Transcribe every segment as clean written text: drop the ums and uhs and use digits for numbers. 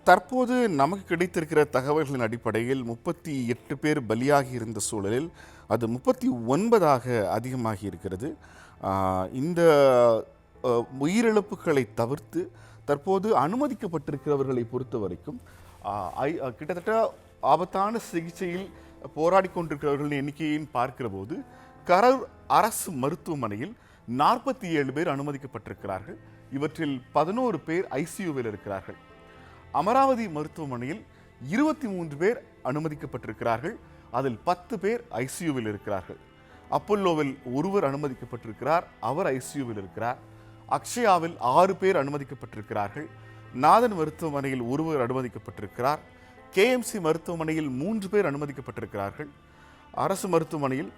தற்போது நமக்கு கிடைத்திருக்கிற தகவல்களின் அடிப்படையில் 38 பேர் பலியாகி இருந்த சூழலில் அது 39ஆக அதிகமாகி இருக்கிறது. இந்த உயிரிழப்புகளை தவிர்த்து தற்போது அனுமதிக்கப்பட்டிருக்கிறவர்களை பொறுத்த வரைக்கும் கிட்டத்தட்ட ஆபத்தான சிகிச்சையில் போராடி கொண்டிருக்கிறவர்களின் எண்ணிக்கையின் பார்க்கிற போது கரூர் அரசு மருத்துவமனையில் 47 பேர் அனுமதிக்கப்பட்டிருக்கிறார்கள். இவற்றில் 11 பேர் ஐசியூவில் இருக்கிறார்கள். அமராவதி மருத்துவமனையில் 23 பேர் அனுமதிக்கப்பட்டிருக்கிறார்கள். அதில் 10 பேர் ஐசியூவில் இருக்கிறார்கள். அப்பல்லோவில் ஒருவர் அனுமதிக்கப்பட்டிருக்கிறார், அவர் ஐசியூவில் இருக்கிறார். அக்ஷயாவில் 6 பேர் அனுமதிக்கப்பட்டிருக்கிறார்கள். நாதன் மருத்துவமனையில் ஒருவர் அனுமதிக்கப்பட்டிருக்கிறார். கேஎம்சி மருத்துவமனையில் 3 பேர் அனுமதிக்கப்பட்டிருக்கிறார்கள். அரசு மருத்துவமனையில்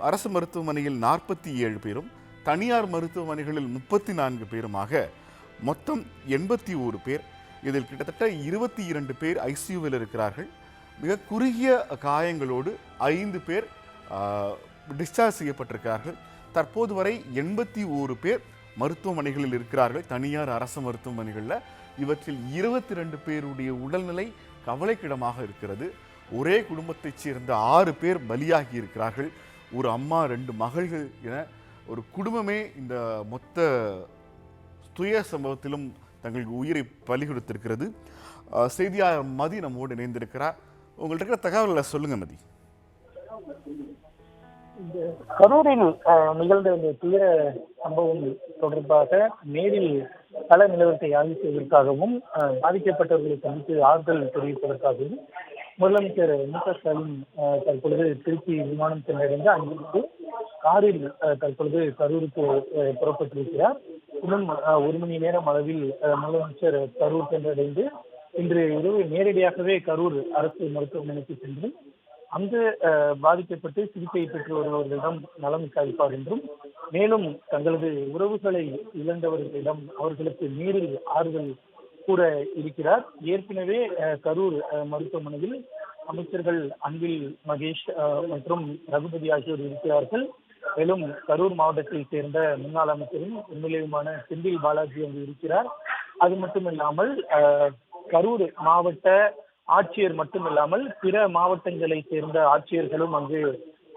அரசு மருத்துவமனையில் 47 பேரும், தனியார் மருத்துவமனைகளில் 34 பேருமாக மொத்தம் 81 பேர். இதில் கிட்டத்தட்ட 22 பேர் ஐசியூவில் இருக்கிறார்கள். மிக குறுகிய காயங்களோடு 5 பேர் டிஸ்சார்ஜ் செய்யப்பட்டிருக்கிறார்கள். தற்போது வரை 81 பேர் மருத்துவமனைகளில் இருக்கிறார்கள், தனியார் அரசு மருத்துவமனைகளில். இவற்றில் 22 பேருடைய உடல்நிலை கவலைக்கிடமாக இருக்கிறது. ஒரே குடும்பத்தைச் சேர்ந்த 6 பேர் பலியாகி இருக்கிறார்கள். ஒரு அம்மா, 2 மகள்கள் என ஒரு குடும்பமே இந்த மொத்த துய சம்பவத்திலும் தங்களுக்கு உயிரை பலி கொடுத்திருக்கிறது. செய்தியாளர் மதி நம்மோடு இணைந்திருக்கிறார். உங்கள்ட்ட இருக்கிற தகவல்களை சொல்லுங்க மதி. கரூரில் நிகழ்ந்த இந்த துயர சம்பவம் தொடர்பாக நேரில் கள நிலவரத்தை ஆய்வு செய்வதற்காகவும் பாதிக்கப்பட்டவர்களை சந்தித்து ஆறுதல் தெரிவிப்பதற்காகவும் முதலமைச்சர் மு.க.ஸ்டாலின் தற்பொழுது திருச்சி விமானம் சென்றடைந்து அங்கிருந்து காரில் தற்பொழுது கரூருக்கு புறப்பட்டிருக்கிறார். இன்னும் 1 மணி நேரம் அளவில் முதலமைச்சர் கரூர் சென்றடைந்து இன்று இரவு நேரடியாகவே கரூர் அரசு மருத்துவமனைக்கு சென்று அங்கு பாதிக்கப்பட்டு சிகிச்சை பெற்று வருபவர்களிடம் நலம் விசாரிப்பார் என்றும், மேலும் தங்களது உறவுகளை இழந்தவர்களிடம் அவர்களுக்கு நேரில் ஆறுதல் கூற இருக்கிறார். ஏற்கனவே கரூர் மருத்துவமனையில் அமைச்சர்கள் அன்பில் மகேஷ் மற்றும் ரகுபதி ஆகியோர் இருக்கிறார்கள். மேலும் கரூர் மாவட்டத்தைச் சேர்ந்த முன்னாள் அமைச்சரும் எம்எல்ஏவுமான செந்தில் பாலாஜி அங்கு இருக்கிறார். அது மட்டுமில்லாமல் கரூர் மாவட்ட ஆட்சியர் மட்டுமில்லாமல் பிற மாவட்டங்களை சேர்ந்த ஆட்சியர்களும் அங்கு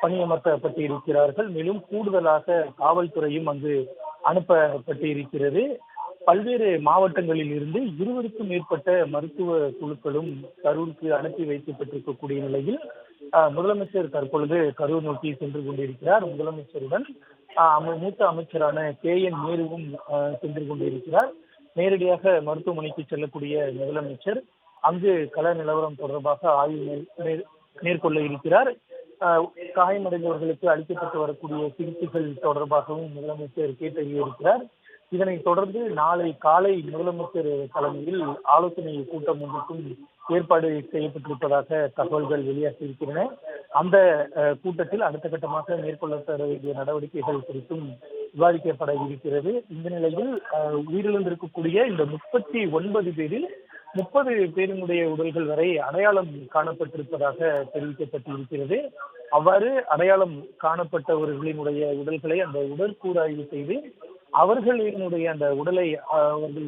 பணியமர்த்தப்பட்டு இருக்கிறார்கள். மேலும் கூடுதலாக காவல்துறையும் அங்கு அனுப்பப்பட்டு இருக்கிறது. பல்வேறு மாவட்டங்களில் இருந்து 20க்கும் மேற்பட்ட மருத்துவ குழுக்களும் கரூருக்கு அனுப்பி வைக்கப்பட்டிருக்கக்கூடிய நிலையில் முதலமைச்சர் தற்பொழுது கரூர் நோக்கி சென்று கொண்டிருக்கிறார். முதலமைச்சருடன் மூத்த அமைச்சரான KN நேருவும் சென்று கொண்டிருக்கிறார். நேரடியாக மருத்துவமனைக்கு செல்லக்கூடிய முதலமைச்சர் அங்கு கள நிலவரம் தொடர்பாக ஆய்வு மேற்கொள்ள இருக்கிறார். காயமடைந்தவர்களுக்கு அளிக்கப்பட்டு வரக்கூடிய சிகிச்சைகள் தொடர்பாகவும் முதலமைச்சர் கேட்டறிய இருக்கிறார். இதனைத் தொடர்ந்து நாளை காலை முதலமைச்சர் தலைமையில் ஆலோசனை கூட்டம் ஒன்றுக்கும் ஏற்பாடு செய்யப்பட்டிருப்பதாக தகவல்கள் வெளியாகியிருக்கின்றன. அந்த கூட்டத்தில் அடுத்த கட்டமாக மேற்கொள்ளப்பட வேண்டிய நடவடிக்கைகள் குறித்தும் விவாதிக்கப்பட இருக்கிறது. இந்த நிலையில் உயிரிழந்திருக்கக்கூடிய இந்த 39 பேரில் 30 பேரினுடைய உடல்கள் வரை அடையாளம் காணப்பட்டிருப்பதாக தெரிவிக்கப்பட்டிருக்கிறது. அவ்வாறு அடையாளம் காணப்பட்டவர்களினுடைய உடல்களை அந்த உடற்கூறாய்வு செய்து அவர்களினுடைய அந்த உடலை அவர்கள்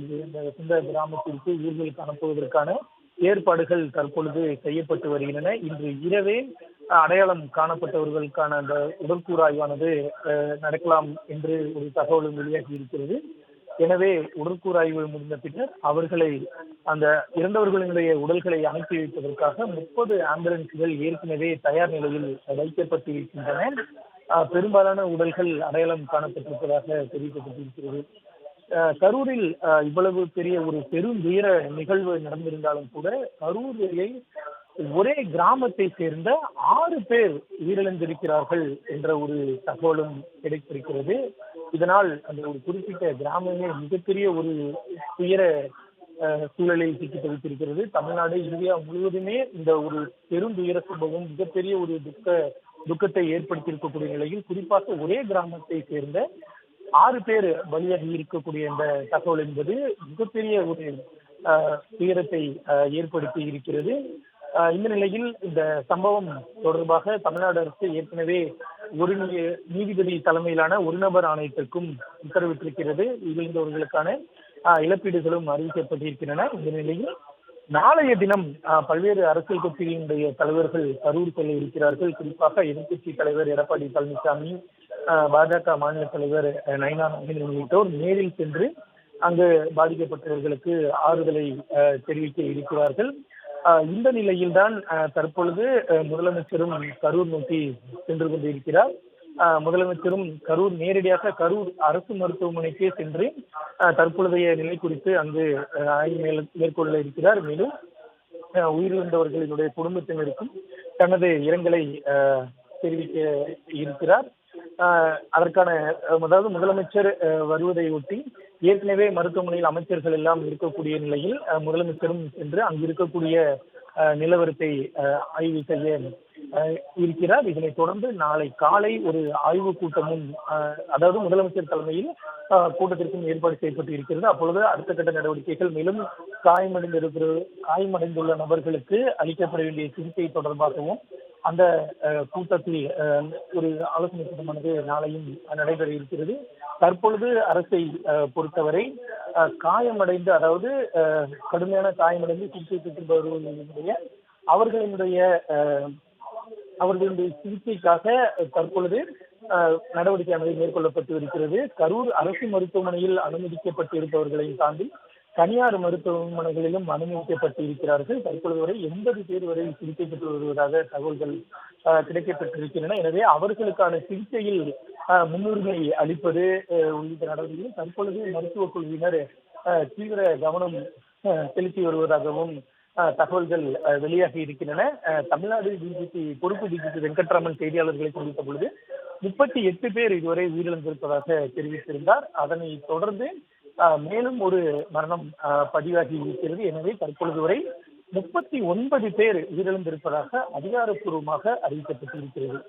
சொந்த கிராமத்திற்கு ஊர்களுக்கு அனுப்புவதற்கான ஏற்பாடுகள் தற்பொழுது செய்யப்பட்டு வருகின்றன. இன்று இரவே அடையாளம் காணப்பட்டவர்களுக்கான அந்த உடற்கூறாய்வானது நடக்கலாம் என்று ஒரு தகவலும் வெளியாகி இருக்கிறது. எனவே உடற்கூறாய்வு முடிந்த பின்னர் அவர்களை அந்த இறந்தவர்களினுடைய உடல்களை அனுப்பி வைப்பதற்காக 30 ஆம்புலன்ஸ்கள் ஏற்கனவே தயார் நிலையில் வைக்கப்பட்டிருக்கின்றன. பெரும்பாலான உடல்கள் அடையாளம் காணப்பட்டிருப்பதாக தெரிவிக்கப்பட்டிருக்கிறது. கரூரில் இவ்வளவு பெரிய ஒரு பெரும் துயர நிகழ்வு நடந்திருந்தாலும் கூட கரூரில் ஒரே கிராமத்தை சேர்ந்த 6 பேர் உயிரிழந்திருக்கிறார்கள் என்ற ஒரு தகவலும் கிடைத்திருக்கிறது. இதனால் அந்த ஒரு குறிப்பிட்ட கிராமமே மிகப்பெரிய ஒரு துயர சூழலில் சிக்கி தவித்திருக்கிறது. தமிழ்நாடு, இந்தியா முழுவதுமே இந்த ஒரு பெரும் துயர சம்பவம் மிகப்பெரிய ஒரு துக்கத்தை ஏற்படுத்தியிருக்கக்கூடிய நிலையில் குறிப்பாக ஒரே கிராமத்தை சேர்ந்த 6 பேர் பலியாகி இருக்கக்கூடிய இந்த தகவல் என்பது மிகப்பெரிய ஒரு துயரத்தை ஏற்படுத்தி இருக்கிறது. இந்த நிலையில் இந்த சம்பவம் தொடர்பாக தமிழ்நாடு அரசு ஏற்கனவே ஒரு நீதிபதி தலைமையிலான ஒரு நபர் ஆணையத்திற்கும் உத்தரவிட்டிருக்கிறது. இழந்தவர்களுக்கான இழப்பீடுகளும் அறிவிக்கப்பட்டிருக்கின்றன. இந்த நிலையில் நாளைய தினம் பல்வேறு அரசியல் கட்சிகளினுடைய தலைவர்கள் கரூர் செல்ல இருக்கிறார்கள். குறிப்பாக எதிர்க்கட்சி தலைவர் எடப்பாடி பழனிசாமி, பாஜக மாநில தலைவர் நயினா நாகேந்திரன் உள்ளிட்டோர் நேரில் சென்று அங்கு பாதிக்கப்பட்டவர்களுக்கு ஆறுதலை தெரிவிக்க இருக்கிறார்கள். இந்த நிலையில்தான் தற்பொழுது முதலமைச்சரும் கரூர் நோக்கி சென்று கொண்டிருக்கிறார். முதலமைச்சரும் கரூர் நேரடியாக கரூர் அரசு மருத்துவமனைக்கே சென்று தற்பொழுதைய நிலை குறித்து அங்கு ஆய்வு மேற்கொள்ள இருக்கிறார். மேலும் உயிரிழந்தவர்களினுடைய குடும்பத்தினருக்கும் தனது இரங்கலை தெரிவிக்க இருக்கிறார். அதற்கான அதாவது முதலமைச்சர் வருவதை ஒட்டி ஏற்கனவே மருத்துவமனையில் அமைச்சர்கள் எல்லாம் இருக்கக்கூடிய நிலையில் முதலமைச்சரும் சென்று அங்கு இருக்கக்கூடிய நிலவரத்தை ஆய்வு செய்ய இருக்கிறார். இதனைத் தொடர்ந்து நாளை காலை ஒரு ஆய்வு கூட்டமும் அதாவது முதலமைச்சர் தலைமையில் கூட்டத்திற்கும் ஏற்பாடு செய்யப்பட்டு இருக்கிறது. அப்பொழுது அடுத்த கட்ட நடவடிக்கைகள், மேலும் காயமடைந்துள்ள நபர்களுக்கு அளிக்கப்பட வேண்டிய சிகிச்சை தொடர்பாகவும் அந்த கூட்டத்தில் ஒரு ஆலோசனை கூட்டமானது நாளையும் நடைபெற இருக்கிறது. தற்பொழுது அரசை பொறுத்தவரை காயமடைந்து, அதாவது கடுமையான காயமடைந்து சிகிச்சை பெற்று அவர்களுடைய சிகிச்சைக்காக தற்பொழுது நடவடிக்கையானது மேற்கொள்ளப்பட்டு இருக்கிறது. கரூர் அரசு மருத்துவமனையில் அனுமதிக்கப்பட்டு இருப்பவர்களையும் தாண்டி தனியார் மருத்துவமனைகளிலும் அனுமதிக்கப்பட்டு இருக்கிறார்கள். தற்பொழுது வரை 80 பேர் வரை சிகிச்சை பெற்று வருவதாக தகவல்கள் கிடைக்கப்பட்டிருக்கின்றன. எனவே அவர்களுக்கான சிகிச்சையில் முன்னுரிமை அளிப்பது உள்ளிட்ட நடவடிக்கைகள் தற்பொழுது மருத்துவக் குழுவினர் தீவிர கவனம் செலுத்தி வருவதாகவும் தகவல்கள் வெளியாகி இருக்கின்றன. தமிழ்நாடு டிஜிபி பொறுப்பு டிஜிபி வெங்கட்ராமன் செய்தியாளர்களை சந்தித்த பொழுது 38 பேர் இதுவரை உயிரிழந்திருப்பதாக தெரிவித்திருந்தார். அதனை தொடர்ந்து மேலும் ஒரு மரணம் பதிவாகி இருக்கிறது. எனவே தற்பொழுது வரை 39 பேர் உயிரிழந்திருப்பதாக அதிகாரப்பூர்வமாக அறிவிக்கப்பட்டிருக்கிறது.